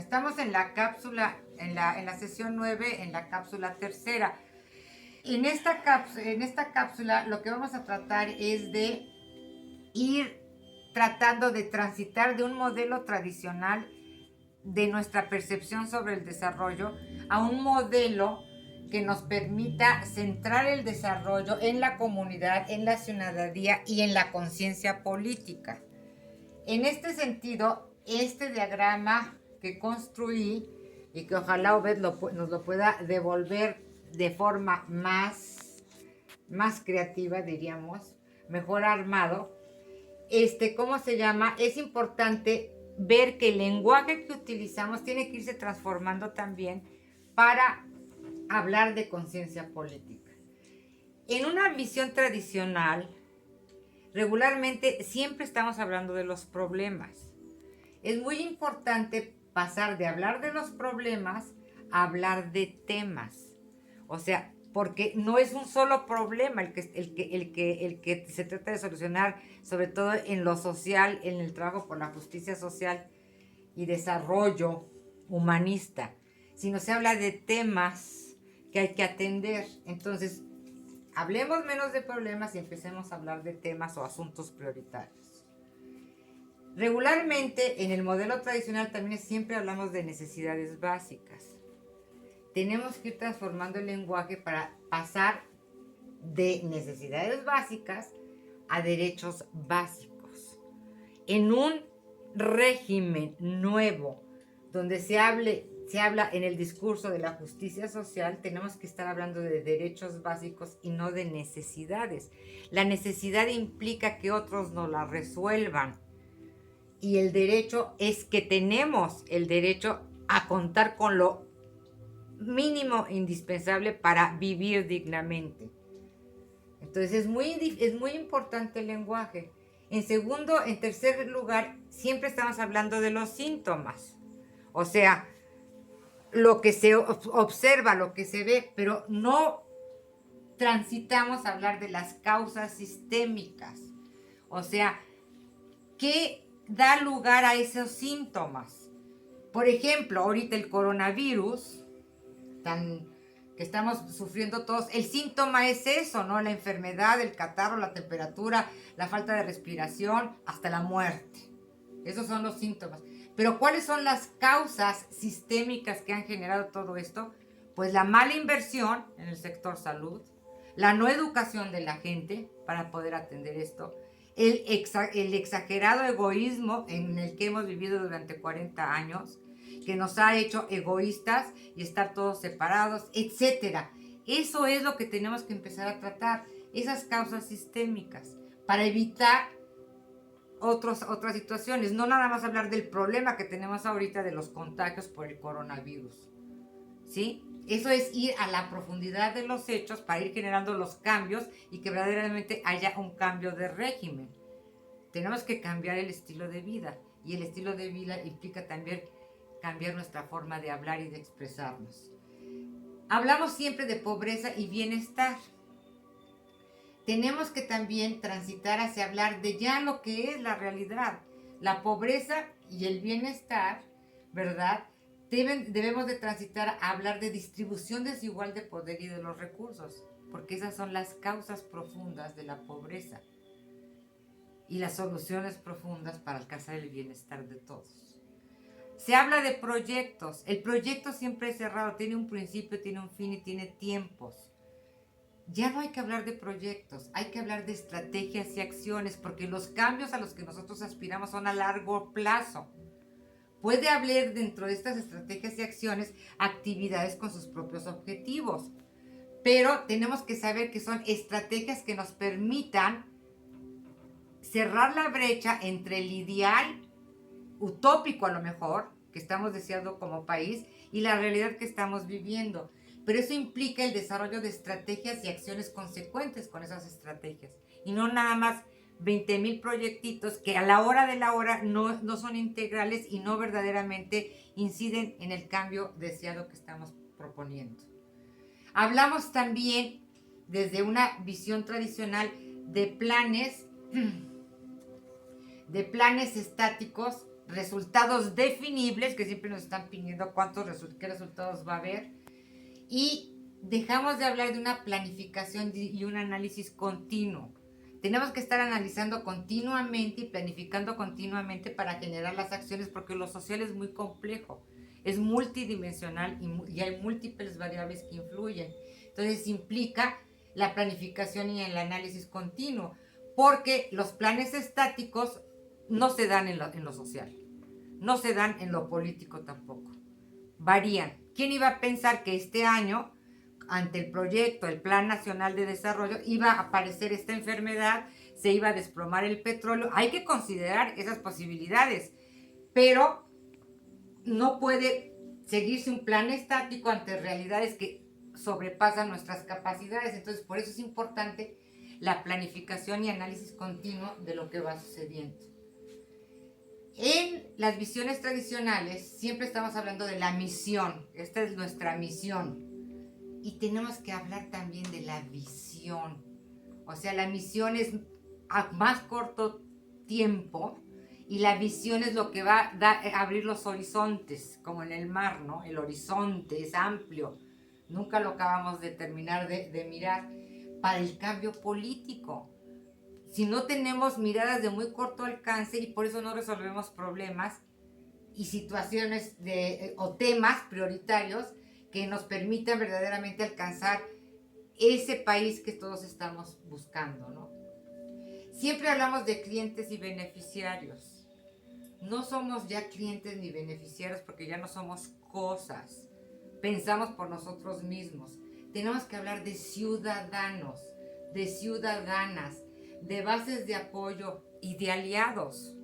estamos en la cápsula, en la sesión 9, en la cápsula tercera. En esta cápsula lo que vamos a tratar es de ir tratando de transitar de un modelo tradicional de nuestra percepción sobre el desarrollo a un modelo que nos permita centrar el desarrollo en la comunidad, en la ciudadanía y en la conciencia política. En este sentido, este diagrama que construí y que ojalá Obed nos lo pueda devolver de forma más creativa, diríamos, mejor armado, ¿cómo se llama? Es importante ver que el lenguaje que utilizamos tiene que irse transformando también para hablar de conciencia política. En una visión tradicional, regularmente siempre estamos hablando de los problemas. Es muy importante pasar de hablar de los problemas a hablar de temas. O sea, porque no es un solo problema el que se trata de solucionar, sobre todo en lo social, en el trabajo por la justicia social y desarrollo humanista, sino se habla de temas que hay que atender. Entonces, hablemos menos de problemas y empecemos a hablar de temas o asuntos prioritarios. Regularmente, en el modelo tradicional también siempre hablamos de necesidades básicas. Tenemos que ir transformando el lenguaje para pasar de necesidades básicas a derechos básicos. En un régimen nuevo, donde se habla en el discurso de la justicia social, tenemos que estar hablando de derechos básicos y no de necesidades. La necesidad implica que otros no la resuelvan. Y el derecho es que tenemos el derecho a contar con lo mínimo indispensable para vivir dignamente. Entonces es muy importante el lenguaje. En tercer lugar, siempre estamos hablando de los síntomas. O sea, lo que se observa, lo que se ve, pero no transitamos a hablar de las causas sistémicas. O sea, ¿qué da lugar a esos síntomas? Por ejemplo, ahorita el coronavirus, que estamos sufriendo todos, el síntoma es eso, ¿no? La enfermedad, el catarro, la temperatura, la falta de respiración, hasta la muerte. Esos son los síntomas. Pero ¿cuáles son las causas sistémicas que han generado todo esto? Pues la mala inversión en el sector salud, la no educación de la gente para poder atender esto, el exagerado egoísmo en el que hemos vivido durante 40 años, que nos ha hecho egoístas y estar todos separados, etcétera. Eso es lo que tenemos que empezar a tratar, esas causas sistémicas, para evitar otras situaciones. No nada más hablar del problema que tenemos ahorita de los contagios por el coronavirus, ¿sí? Eso es ir a la profundidad de los hechos para ir generando los cambios y que verdaderamente haya un cambio de régimen. Tenemos que cambiar el estilo de vida, y el estilo de vida implica también cambiar nuestra forma de hablar y de expresarnos. Hablamos siempre de pobreza y bienestar. Tenemos que también transitar hacia hablar de ya lo que es la realidad. La pobreza y el bienestar, ¿verdad? Debemos de transitar a hablar de distribución desigual de poder y de los recursos, porque esas son las causas profundas de la pobreza y las soluciones profundas para alcanzar el bienestar de todos. Se habla de proyectos. El proyecto siempre es cerrado, tiene un principio, tiene un fin y tiene tiempos. Ya no hay que hablar de proyectos, hay que hablar de estrategias y acciones, porque los cambios a los que nosotros aspiramos son a largo plazo. Puede haber dentro de estas estrategias y acciones actividades con sus propios objetivos, pero tenemos que saber que son estrategias que nos permitan cerrar la brecha entre el ideal utópico, a lo mejor, que estamos deseando como país, y la realidad que estamos viviendo. Pero eso implica el desarrollo de estrategias y acciones consecuentes con esas estrategias. Y no nada más 20,000 proyectitos que a la hora de la hora no son integrales y no verdaderamente inciden en el cambio deseado que estamos proponiendo. Hablamos también desde una visión tradicional de planes estáticos resultados definibles, que siempre nos están pidiendo qué resultados va a haber, y dejamos de hablar de una planificación y un análisis continuo. Tenemos que estar analizando continuamente y planificando continuamente para generar las acciones, porque lo social es muy complejo, es multidimensional y hay múltiples variables que influyen. Entonces implica la planificación y el análisis continuo, porque los planes estáticos no se dan en lo social, no se dan en lo político tampoco, varían. ¿Quién iba a pensar que este año, ante el proyecto, el Plan Nacional de Desarrollo, iba a aparecer esta enfermedad, se iba a desplomar el petróleo? Hay que considerar esas posibilidades, pero no puede seguirse un plan estático ante realidades que sobrepasan nuestras capacidades. Entonces, por eso es importante la planificación y análisis continuo de lo que va sucediendo. En las visiones tradicionales siempre estamos hablando de la misión. Esta es nuestra misión. Y tenemos que hablar también de la visión. O sea, la misión es a más corto tiempo y la visión es lo que va a abrir los horizontes, como en el mar, ¿no? El horizonte es amplio. Nunca lo acabamos de terminar de mirar. Para el cambio político, si no tenemos miradas de muy corto alcance, y por eso no resolvemos problemas y situaciones o temas prioritarios que nos permitan verdaderamente alcanzar ese país que todos estamos buscando, ¿no? Siempre hablamos de clientes y beneficiarios. No somos ya clientes ni beneficiarios porque ya no somos cosas. Pensamos por nosotros mismos. Tenemos que hablar de ciudadanos, de ciudadanas, de bases de apoyo y de aliados.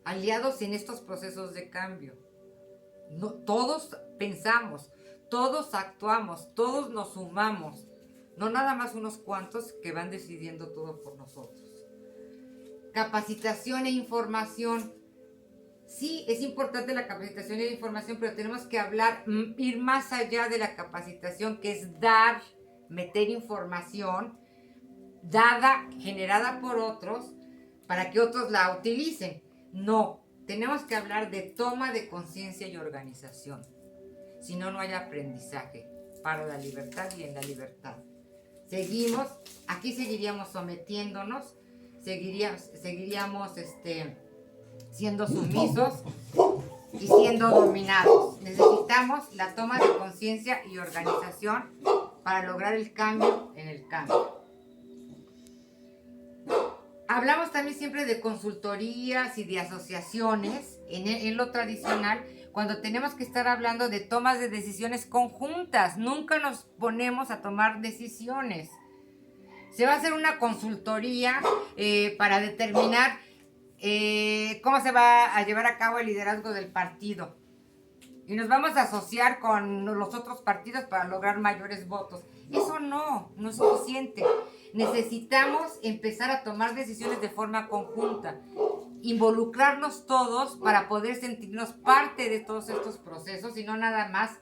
Aliados en estos procesos de cambio. No, todos pensamos, todos actuamos, todos nos sumamos. No nada más unos cuantos que van decidiendo todo por nosotros. Capacitación e información. Sí, es importante la capacitación y la información, pero tenemos que ir más allá de la capacitación, que es dar, meter información dada, generada por otros, para que otros la utilicen. No, tenemos que hablar de toma de conciencia y organización. Si no, no hay aprendizaje para la libertad y en la libertad. Aquí seguiríamos sometiéndonos, seguiríamos siendo sumisos y siendo dominados. Necesitamos la toma de conciencia y organización para lograr el cambio en el cambio. Hablamos también siempre de consultorías y de asociaciones en lo tradicional, cuando tenemos que estar hablando de tomas de decisiones conjuntas. Nunca nos ponemos a tomar decisiones. Se va a hacer una consultoría para determinar cómo se va a llevar a cabo el liderazgo del partido. Y nos vamos a asociar con los otros partidos para lograr mayores votos. Eso no es suficiente. Necesitamos empezar a tomar decisiones de forma conjunta, involucrarnos todos para poder sentirnos parte de todos estos procesos y no nada más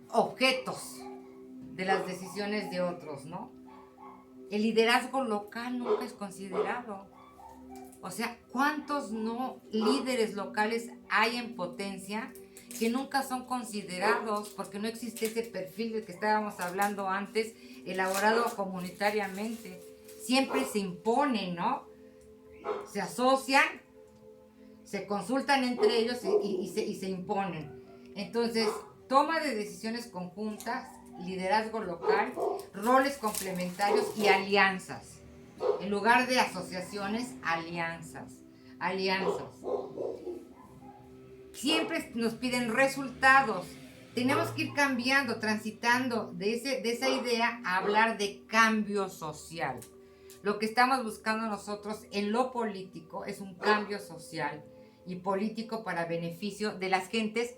objetos de las decisiones de otros, ¿no? El liderazgo local nunca es considerado. O sea, ¿cuántos líderes locales hay en potencia que nunca son considerados porque no existe ese perfil del que estábamos hablando antes, elaborado comunitariamente? Siempre se imponen, ¿no? Se asocian, se consultan entre ellos y se imponen. Entonces, toma de decisiones conjuntas, liderazgo local, roles complementarios y alianzas. En lugar de asociaciones, alianzas. Siempre nos piden resultados. Tenemos que ir cambiando, transitando de esa idea a hablar de cambio social. Lo que estamos buscando nosotros en lo político es un cambio social y político para beneficio de las gentes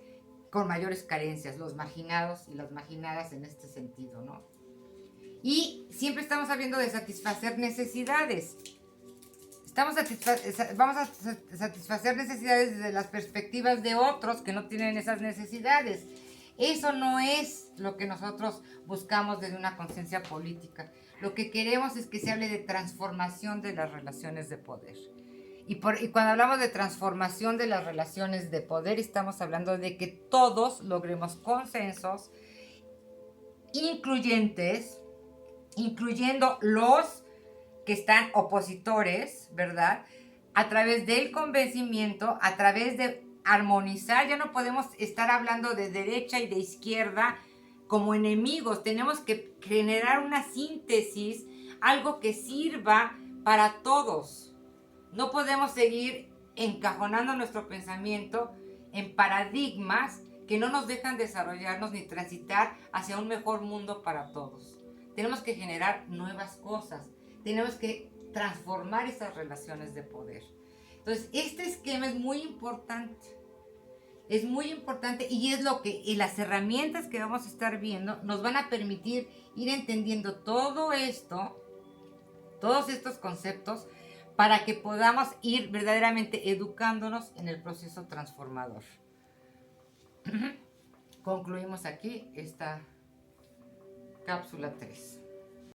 con mayores carencias, los marginados y las marginadas en este sentido, ¿no? Y siempre estamos hablando de satisfacer necesidades. Vamos a satisfacer necesidades desde las perspectivas de otros que no tienen esas necesidades. Eso no es lo que nosotros buscamos desde una conciencia política. Lo que queremos es que se hable de transformación de las relaciones de poder. Y cuando hablamos de transformación de las relaciones de poder, estamos hablando de que todos logremos consensos incluyentes, incluyendo los que están opositores, ¿verdad? A través del convencimiento, a través de armonizar. Ya no podemos estar hablando de derecha y de izquierda como enemigos. Tenemos que generar una síntesis, algo que sirva para todos. No podemos seguir encajonando nuestro pensamiento en paradigmas que no nos dejan desarrollarnos ni transitar hacia un mejor mundo para todos. Tenemos que generar nuevas cosas. Tenemos que transformar esas relaciones de poder. Entonces, este esquema es muy importante. Es muy importante y es lo que y las herramientas que vamos a estar viendo nos van a permitir ir entendiendo todo esto, todos estos conceptos, para que podamos ir verdaderamente educándonos en el proceso transformador. Concluimos aquí esta cápsula 3.